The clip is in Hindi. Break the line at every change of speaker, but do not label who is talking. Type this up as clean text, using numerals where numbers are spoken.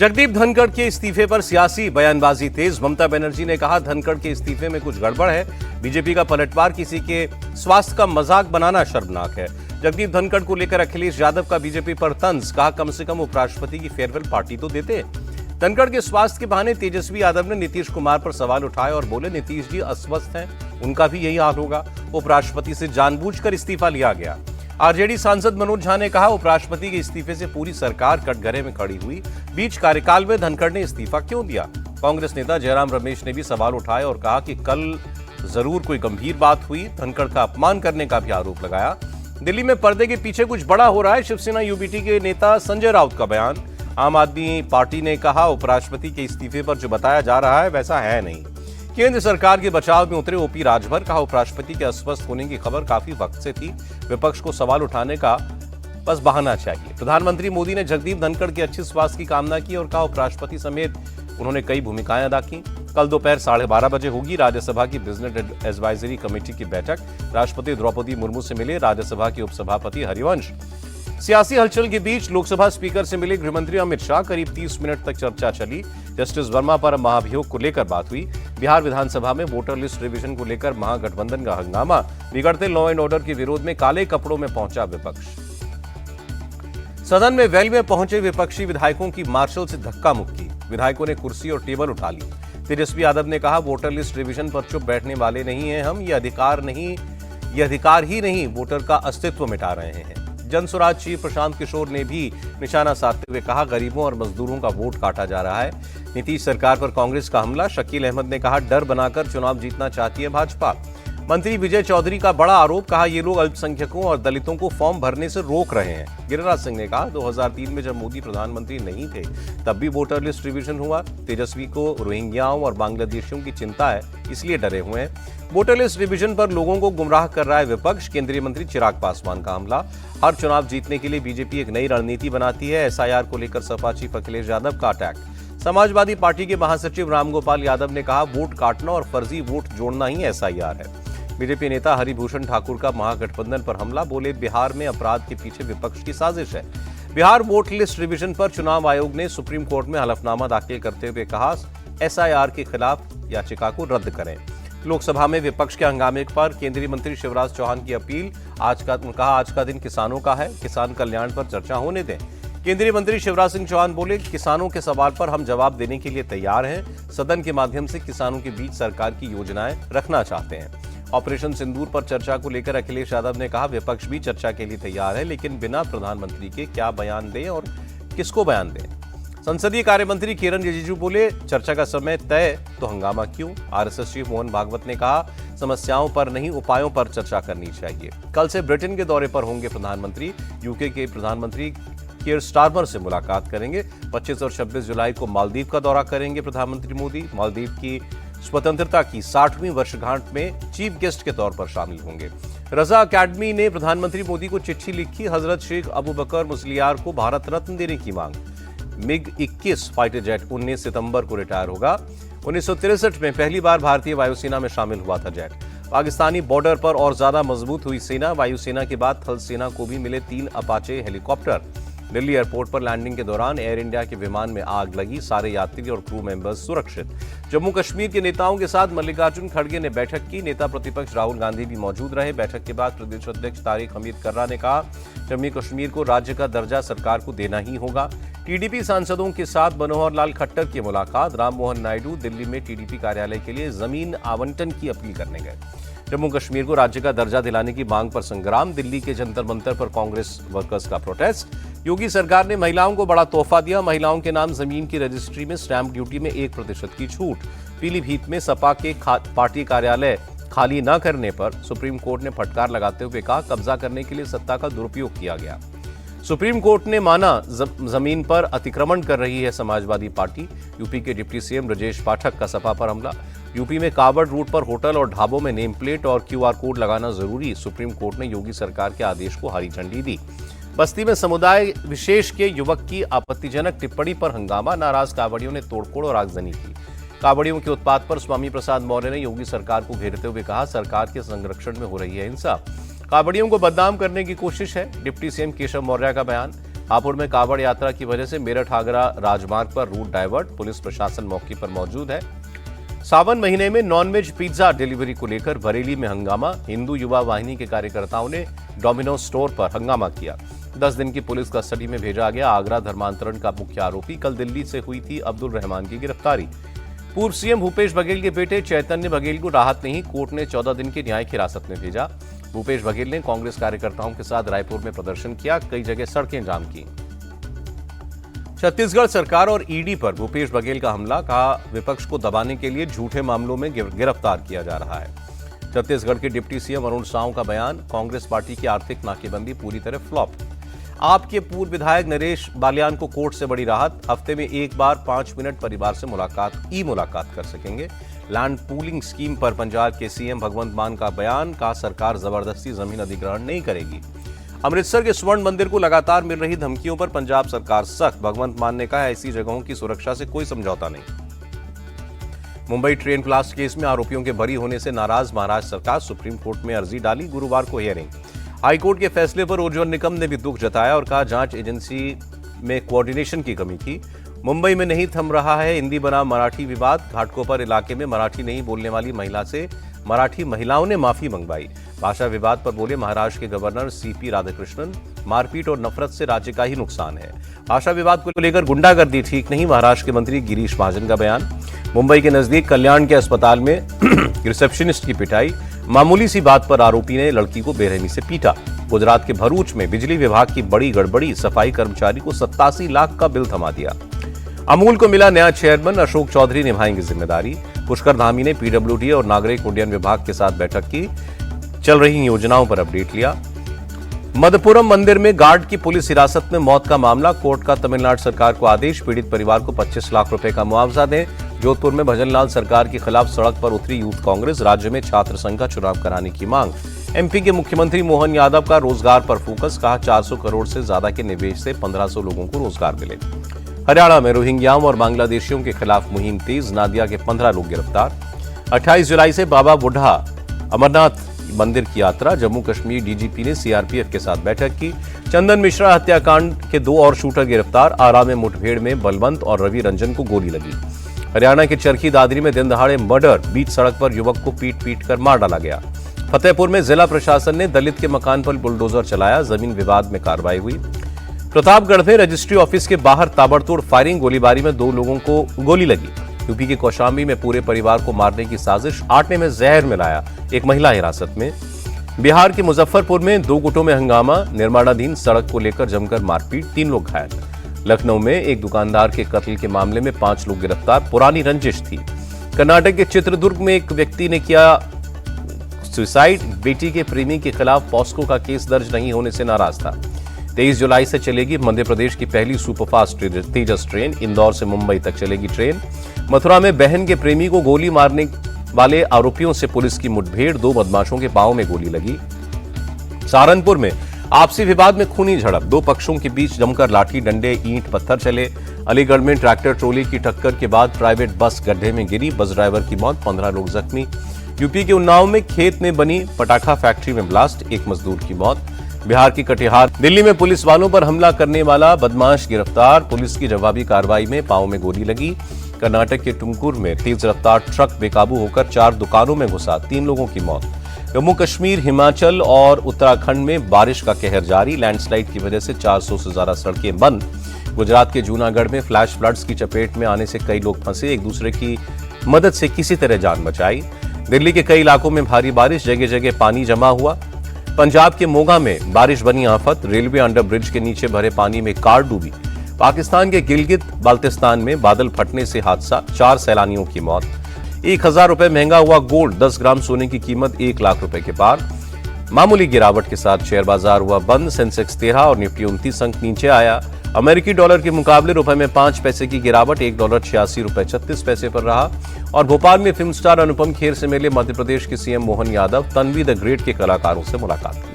जगदीप धनखड़ के इस्तीफे पर सियासी बयानबाजी तेज। ममता बनर्जी ने कहा धनखड़ के इस्तीफे में कुछ गड़बड़ है। बीजेपी का पलटवार किसी के स्वास्थ्य का मजाक बनाना शर्मनाक है। जगदीप धनखड़ को लेकर अखिलेश यादव का बीजेपी पर तंज। कहा कम से कम उपराष्ट्रपति की फेयरवेल पार्टी तो देते। धनखड़ के स्वास्थ्य के बहाने तेजस्वी यादव ने नीतीश कुमार पर सवाल उठाए और बोले नीतीश जी अस्वस्थ हैं, उनका भी यही हाल होगा। उपराष्ट्रपति से जानबूझकर इस्तीफा लिया गया। आरजेडी सांसद मनोज झा ने कहा उपराष्ट्रपति के इस्तीफे से पूरी सरकार कटघरे में खड़ी हुई। बीच कार्यकाल में धनखड़ ने इस्तीफा क्यों दिया। कांग्रेस नेता जयराम रमेश ने भी सवाल उठाए और कहा कि कल जरूर कोई गंभीर बात हुई। धनखड़ का अपमान करने का भी आरोप लगाया। दिल्ली में पर्दे के पीछे कुछ बड़ा हो रहा है। शिवसेना यूबीटी के नेता संजय राउत का बयान। आम आदमी पार्टी ने कहा उपराष्ट्रपति के इस्तीफे पर जो बताया जा रहा है वैसा है नहीं। केंद्र सरकार के बचाव में उतरे ओपी राजभर। कहा उपराष्ट्रपति के अस्वस्थ होने की खबर काफी वक्त से थी। विपक्ष को सवाल उठाने का बस बहाना चाहिए। प्रधानमंत्री मोदी ने जगदीप धनखड़ के अच्छे स्वास्थ्य की कामना की और कहा उपराष्ट्रपति समेत उन्होंने कई भूमिकाएं अदा की। कल दोपहर 12:30 बजे होगी राज्यसभा की बिजनेस एडवाइजरी कमेटी की बैठक। राष्ट्रपति द्रौपदी मुर्मू से मिले राज्यसभा के उपसभापति हरिवंश। सियासी हलचल के बीच लोकसभा स्पीकर से मिले गृहमंत्री अमित शाह। करीब 30 मिनट तक चर्चा चली। जस्टिस वर्मा पर महाभियोग को लेकर बात हुई। बिहार विधानसभा में वोटर लिस्ट रिवीजन को लेकर महागठबंधन का हंगामा। बिगड़ते लॉ एंड ऑर्डर के विरोध में काले कपड़ों में पहुंचा विपक्ष। सदन में वैल में पहुंचे विपक्षी विधायकों की मार्शल से धक्का मुक्की। विधायकों ने कुर्सी और टेबल उठा ली। तेजस्वी यादव ने कहा वोटर लिस्ट रिवीजन पर चुप बैठने वाले नहीं हैं हम। ये अधिकार ही नहीं वोटर का अस्तित्व मिटा रहे हैं। जनसुराज चीफ प्रशांत किशोर ने भी निशाना साधते हुए कहा गरीबों और मजदूरों का वोट काटा जा रहा है। नीतीश सरकार पर कांग्रेस का हमला। शकील अहमद ने कहा डर बनाकर चुनाव जीतना चाहती है भाजपा। मंत्री विजय चौधरी का बड़ा आरोप। कहा ये लोग अल्पसंख्यकों और दलितों को फॉर्म भरने से रोक रहे हैं। गिरिराज सिंह ने कहा 2003 में जब मोदी प्रधानमंत्री नहीं थे तब भी वोटर लिस्ट रिवीजन हुआ। तेजस्वी को रोहिंग्याओं और बांग्लादेशियों की चिंता है इसलिए डरे हुए हैं। वोटर लिस्ट रिवीजन पर लोगों को गुमराह कर रहा है विपक्ष। केंद्रीय मंत्री चिराग पासवान का हमला। हर चुनाव जीतने के लिए बीजेपी एक नई रणनीति बनाती है। एसआईआर को लेकर सपा चीफ अखिलेश यादव का अटैक। समाजवादी पार्टी के महासचिव रामगोपाल यादव ने कहा वोट काटना और फर्जी वोट जोड़ना ही एसआईआर है। बीजेपी नेता हरिभूषण ठाकुर का महागठबंधन पर हमला। बोले बिहार में अपराध के पीछे विपक्ष की साजिश है। बिहार वोट लिस्ट रिवीजन पर चुनाव आयोग ने सुप्रीम कोर्ट में हलफनामा दाखिल करते हुए कहा एसआईआर के खिलाफ याचिका को रद्द करें। लोकसभा में विपक्ष के हंगामे पर केंद्रीय मंत्री शिवराज चौहान की अपील। आज का दिन किसानों का है, किसान कल्याण पर चर्चा होने दें। केंद्रीय मंत्री शिवराज सिंह चौहान बोले किसानों के सवाल पर हम जवाब देने के लिए तैयार हैं। सदन के माध्यम से किसानों के बीच सरकार की योजनाएं रखना चाहते हैं। ऑपरेशन सिंदूर पर चर्चा को लेकर अखिलेश यादव ने कहा विपक्ष भी चर्चा के लिए तैयार है लेकिन बिना प्रधानमंत्री के क्या बयान दें और किसको बयान दें। संसदीय कार्य मंत्री किरण रिजिजू बोले चर्चा का समय तय तो हंगामा क्यों। आरएसएस चीफ मोहन भागवत ने कहा समस्याओं पर नहीं उपायों पर चर्चा करनी चाहिए। कल से ब्रिटेन के दौरे पर होंगे प्रधानमंत्री। यूके के प्रधानमंत्री कियर स्टारमर से मुलाकात करेंगे। 25 और 26 जुलाई को मालदीव का दौरा करेंगे प्रधानमंत्री मोदी। मालदीव की स्वतंत्रता की 60वीं वर्षगांठ में चीफ गेस्ट के तौर पर शामिल होंगे। रजा अकेडमी ने प्रधानमंत्री मोदी को चिट्ठी लिखी। हजरत शेख अबू बकर मुस्लियार को भारत रत्न देने की मांग। मिग-21 फाइटर जेट 19 सितंबर को रिटायर होगा। 1963 में पहली बार भारतीय वायुसेना में शामिल हुआ था जेट। पाकिस्तानी बॉर्डर पर और ज्यादा मजबूत हुई सेना। वायुसेना के बाद थल सेना को भी मिले 3 अपाचे हेलीकॉप्टर। दिल्ली एयरपोर्ट पर लैंडिंग के दौरान एयर इंडिया के विमान में आग लगी। सारे यात्री और क्रू मेंबर्स सुरक्षित। जम्मू कश्मीर के नेताओं के साथ मल्लिकार्जुन खड़गे ने बैठक की। नेता प्रतिपक्ष राहुल गांधी भी मौजूद रहे। बैठक के बाद प्रदेश अध्यक्ष तारिक हमीद कर्रा ने कहा जम्मू कश्मीर को राज्य का दर्जा सरकार को देना ही होगा। टीडीपी सांसदों के साथ मनोहर लाल खट्टर की मुलाकात। राम मोहन नायडू दिल्ली में टीडीपी कार्यालय के लिए जमीन आवंटन की अपील करने गए। जम्मू कश्मीर को राज्य का दर्जा दिलाने की मांग पर संग्राम। दिल्ली के जंतर मंतर पर कांग्रेस वर्कर्स का प्रोटेस्ट। योगी सरकार ने महिलाओं को बड़ा तोहफा दिया। महिलाओं के नाम जमीन की रजिस्ट्री में स्टैंप ड्यूटी में 1% की छूट। पीलीभीत में सपा के पार्टी कार्यालय खाली न करने पर सुप्रीम कोर्ट ने फटकार लगाते हुए कहा कब्जा करने के लिए सत्ता का दुरुपयोग किया गया। सुप्रीम कोर्ट ने माना जमीन पर अतिक्रमण कर रही है समाजवादी पार्टी। यूपी के डिप्टी सीएम ब्रजेश पाठक का सपा पर हमला। यूपी में कावड़ रूट पर होटल और ढाबों में नेम प्लेट और क्यूआर कोड लगाना जरूरी। सुप्रीम कोर्ट ने योगी सरकार के आदेश को हरी झंडी दी। बस्ती में समुदाय विशेष के युवक की आपत्तिजनक टिप्पणी पर हंगामा। नाराज कावड़ियों ने तोड़फोड़ और आगजनी की। कावड़ियों के उत्पात पर स्वामी प्रसाद मौर्य ने योगी सरकार को घेरते हुए कहा सरकार के संरक्षण में हो रही है हिंसा। कावड़ियों को बदनाम करने की कोशिश है। डिप्टी सीएम केशव मौर्य का बयान। हापुड़ में कावड़ यात्रा की वजह से मेरठ आगरा राजमार्ग पर रूट डाइवर्ट, पुलिस प्रशासन मौके पर मौजूद है। सावन महीने में नॉनवेज पिज्जा डिलीवरी को लेकर बरेली में हंगामा, हिंदू युवा वाहिनी के कार्यकर्ताओं ने डोमिनोज स्टोर पर हंगामा किया। 10 दिन की पुलिस कस्टडी में भेजा गया आगरा धर्मांतरण का मुख्य आरोपी। कल दिल्ली से हुई थी अब्दुल रहमान की गिरफ्तारी। पूर्व सीएम भूपेश बघेल के बेटे चैतन्य बघेल को राहत नहीं, कोर्ट ने 14 दिन की न्यायिक हिरासत में भेजा। भूपेश बघेल ने कांग्रेस कार्यकर्ताओं के साथ रायपुर में प्रदर्शन किया, कई जगह सड़कें जाम की। छत्तीसगढ़ सरकार और ईडी पर भूपेश बघेल का हमला, कहा विपक्ष को दबाने के लिए झूठे मामलों में गिरफ्तार किया जा रहा है। छत्तीसगढ़ के डिप्टी सीएम अरुण साव का बयान, कांग्रेस पार्टी की आर्थिक नाकेबंदी पूरी तरह फ्लॉप। आप के पूर्व विधायक नरेश बालियान को कोर्ट से बड़ी राहत, हफ्ते में एक बार 5 मिनट परिवार से मुलाकात कर सकेंगे। लैंड पूलिंग स्कीम पर पंजाब के सीएम भगवंत मान का बयान, कहा सरकार जबरदस्ती जमीन अधिग्रहण नहीं करेगी। अमृतसर के स्वर्ण मंदिर को लगातार मिल रही धमकियों पर पंजाब सरकार सख्त, भगवंत मान ने कहा ऐसी जगहों की सुरक्षा से कोई समझौता नहीं। मुंबई ट्रेन ब्लास्ट केस में आरोपियों के बरी होने से नाराज महाराष्ट्र सरकार, सुप्रीम कोर्ट में अर्जी डाली, गुरुवार को हियरिंग। हाईकोर्ट के फैसले पर उज्ज्वल निकम ने भी दुख जताया और कहा जांच एजेंसी में कोऑर्डिनेशन की कमी थी। मुंबई में नहीं थम रहा है हिंदी बनाम मराठी विवाद, घाटकोपर इलाके में मराठी नहीं बोलने वाली महिला से मराठी महिलाओं ने माफी मंगवाई। भाषा विवाद पर बोले महाराष्ट्र के गवर्नर सीपी राधाकृष्णन, मारपीट और नफरत से राज्य का ही नुकसान है। भाषा विवाद को लेकर गुंडागर्दी ठीक नहीं, महाराष्ट्र के मंत्री गिरीश महाजन का बयान। मुंबई के नजदीक कल्याण के अस्पताल में रिसेप्शनिस्ट की पिटाई, मामूली सी बात पर आरोपी ने लड़की को बेरहमी से पीटा। गुजरात के भरूच में बिजली विभाग की बड़ी गड़बड़ी, सफाई कर्मचारी को 87 लाख का बिल थमा दिया। अमूल को मिला नया चेयरमैन, अशोक चौधरी निभाएंगे जिम्मेदारी। पुष्कर धामी ने पीडब्ल्यूडी और नागरिक उड्डयन विभाग के साथ बैठक की, चल रही योजनाओं पर अपडेट लिया। मधुपुरम मंदिर में गार्ड की पुलिस हिरासत में मौत का मामला, कोर्ट का तमिलनाडु सरकार को आदेश, पीड़ित परिवार को 25 लाख रुपए का मुआवजा दें। जोधपुर में भजनलाल सरकार के खिलाफ सड़क पर उतरी यूथ कांग्रेस, राज्य में छात्र संघ का चुनाव कराने की मांग। एमपी के मुख्यमंत्री मोहन यादव का रोजगार पर फोकस, कहा 400 करोड़ से ज्यादा के निवेश से 1500 लोगों को रोजगार मिले। हरियाणा में रोहिंग्याओं और बांग्लादेशियों के खिलाफ मुहिम तेज, नादिया के 15 लोग गिरफ्तार। 28 जुलाई से बाबा बुढ़ा अमरनाथ मंदिर की यात्रा, जम्मू कश्मीर डीजीपी ने सीआरपीएफ के साथ बैठक की। चंदन मिश्रा हत्याकांड के 2 और शूटर गिरफ्तार, आरा में मुठभेड़ में बलवंत और रवि रंजन को गोली लगी। हरियाणा के चरखी दादरी में दिन दहाड़े मर्डर, बीच सड़क पर युवक को पीट कर मार डाला गया। फतेहपुर में जिला प्रशासन ने दलित के मकान पर बुलडोजर चलाया, जमीन विवाद में कार्रवाई हुई। प्रतापगढ़ में रजिस्ट्री ऑफिस के बाहर ताबड़तोड़ फायरिंग, गोलीबारी में 2 लोगों को गोली लगी। यूपी के कौशाम्बी में पूरे परिवार को मारने की साजिश, आटे में जहर मिलाया, एक महिला हिरासत में। बिहार के मुजफ्फरपुर में 2 गुटों में हंगामा, निर्माणाधीन सड़क को लेकर जमकर मारपीट, 3 लोग घायल। लखनऊ में एक दुकानदार के कत्ल के मामले में 5 लोग गिरफ्तार, पुरानी रंजिश थी। कर्नाटक के चित्रदुर्ग में एक व्यक्ति ने किया सुसाइड, बेटी के प्रेमी के खिलाफ पॉस्को का केस दर्ज नहीं होने से नाराज था। 23 जुलाई से चलेगी मध्य प्रदेश की पहली सुपरफास्ट तेजस ट्रेन, इंदौर से मुंबई तक चलेगी ट्रेन। मथुरा में बहन के प्रेमी को गोली मारने वाले आरोपियों से पुलिस की मुठभेड़, 2 बदमाशों के पांव में गोली लगी। सहारनपुर में आपसी विवाद में खूनी झड़प, 2 पक्षों के बीच जमकर लाठी डंडे ईंट पत्थर चले। अलीगढ़ में ट्रैक्टर ट्रोली की टक्कर के बाद प्राइवेट बस गड्ढे में गिरी, बस ड्राइवर की मौत, 15 लोग जख्मी। यूपी के उन्नाव में खेत में बनी पटाखा फैक्ट्री में ब्लास्ट, 1 मजदूर की मौत। बिहार की कटिहार, दिल्ली में पुलिस वालों पर हमला करने वाला बदमाश गिरफ्तार, पुलिस की जवाबी कार्रवाई में पांव में गोली लगी। कर्नाटक के टुमकुर में तेज रफ्तार ट्रक बेकाबू होकर 4 दुकानों में घुसा, 3 लोगों की मौत। जम्मू कश्मीर, हिमाचल और उत्तराखंड में बारिश का कहर जारी, लैंडस्लाइड की वजह से 400 से ज्यादा सड़कें बंद। गुजरात के जूनागढ़ में फ्लैश फ्लड्स की चपेट में आने से कई लोग फंसे, एक दूसरे की मदद से किसी तरह जान बचाई। दिल्ली के कई इलाकों में भारी बारिश, जगह जगह पानी जमा हुआ। पंजाब के मोगा में बारिश बनी आफत, रेलवे अंडर ब्रिज के नीचे भरे पानी में कार डूबी। पाकिस्तान के गिलगित बाल्तिस्तान में बादल फटने से हादसा, 4 सैलानियों की मौत। 1000 रुपए महंगा हुआ गोल्ड, 10 ग्राम सोने की कीमत 1 लाख रुपए के पार। मामूली गिरावट के साथ शेयर बाजार हुआ बंद, सेंसेक्स 13 और निफ्टी 29 अंक नीचे आया। अमेरिकी डॉलर के मुकाबले रुपए में 5 पैसे की गिरावट, $1 86.36 पर रहा। और भोपाल में फिल्म स्टार अनुपम खेर से मिले मध्य प्रदेश के CM Mohan Yadav, Tanvi the great के कलाकारों से मुलाकात की।